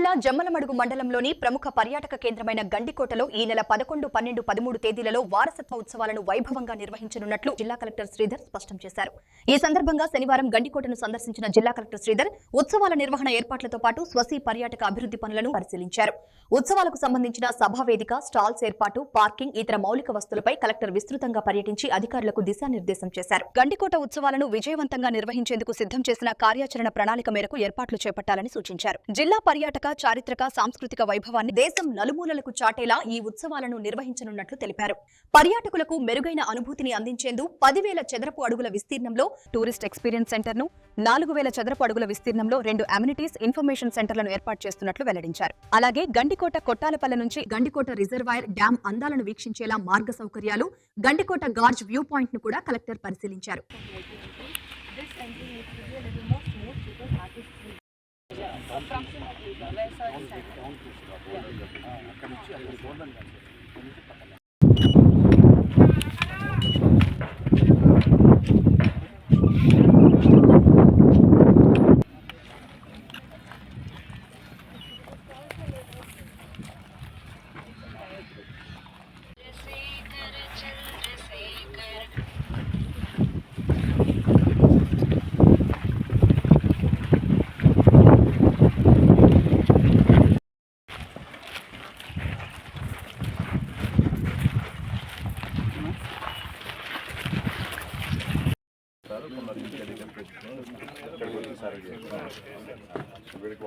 జిల్లా జమ్మలమడుగు మండలంలోని ప్రముఖ పర్యాటక కేంద్రమైన గండికోటలో ఈ నెల 11, 12, 13 తేదీలలో వారసత్వ ఉత్సవాలను వైభవంగా నిర్వహించనున్నట్లు జిల్లా కలెక్టర్ శ్రీధర్ స్పష్టం చేశారు. ఈ సందర్భంగా శనివారం గండికోటను సందర్శించిన జిల్లా కలెక్టర్ శ్రీధర్ ఉత్సవాల నిర్వహణ ఏర్పాట్లతో పాటు స్వసీ పర్యాటక అభివృద్ధి పనులను పరిశీలించారు. ఉత్సవాలకు సంబంధించిన సభావేదిక, స్టాల్స్ ఏర్పాటు, పార్కింగ్, ఇతర మౌలిక వస్తువులపై కలెక్టర్ విస్తృతంగా పర్యటించి అధికారులకు దిశానిర్దేశం చేశారు. గండికోట ఉత్సవాలను విజయవంతంగా నిర్వహించేందుకు సిద్ధం చేసిన కార్యాచరణ ప్రణాళిక మేరకు ఏర్పాట్లు చేపట్టాలని సూచించారు. జిల్లా పర్యాటక, చారిత్రక, సాంస్కృతిక వైభవాన్ని దేశం నలుమూలలకు చాటేలా ఈ ఉత్సవాలను నిర్వహించనున్నట్లు తెలిపారు. పర్యాటకులకు మెరుగైన అనుభూతిని అందించేందుకు 10,000 చదరపు అడుగుల విస్తీర్ణంలో టూరిస్ట్ ఎక్స్పీరియన్స్ సెంటర్ను, 4,000 చదరపు అడుగుల విస్తీర్ణంలో 2 అమ్యూనిటీస్ ఇన్ఫర్మేషన్ సెంటర్లను ఏర్పాటు చేస్తున్నట్లు వెల్లడించారు. అలాగే గండికోట కొట్టాలపల్లె నుంచి గండికోట రిజర్వాయర్ డ్యాం అందాలను వీక్షించేలా మార్గ సౌకర్యాలు, గండికోట గార్జ్ వ్యూ పాయింట్ ను కూడా కలెక్టర్ పరిశీలించారు.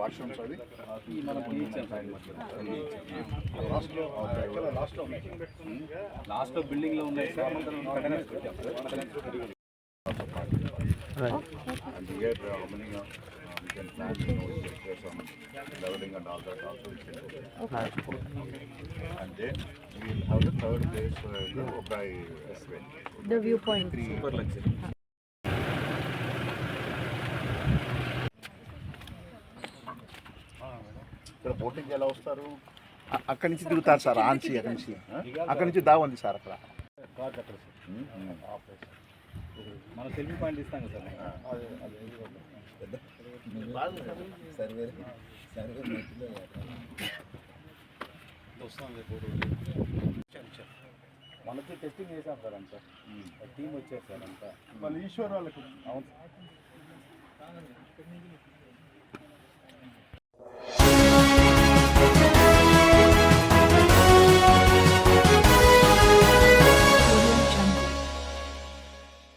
వాష్రూమ్స్ అది లాస్ట్ లో బిల్డింగ్ లో ఉన్నాయి sir. And here how many we can plan some leveling and all that also we can do. Okay. And then we will have the third place by the viewpoint. Super luxury. ఇక్కడ boating ఎలా వస్తారు? అక్కడి నుంచి దిగుతారు sir. ఆన్సీ అక్కడి నుంచి దావ ఉంది sir. అక్కడ మన సెల్ఫీ పాయింట్ ఇస్తాం కదా సార్. మనకి టెస్టింగ్ చేసాం సార్. అంతా టీం వచ్చారు సార్. అంతా వాళ్ళు ఈశ్వర్ వాళ్ళకు. అవును.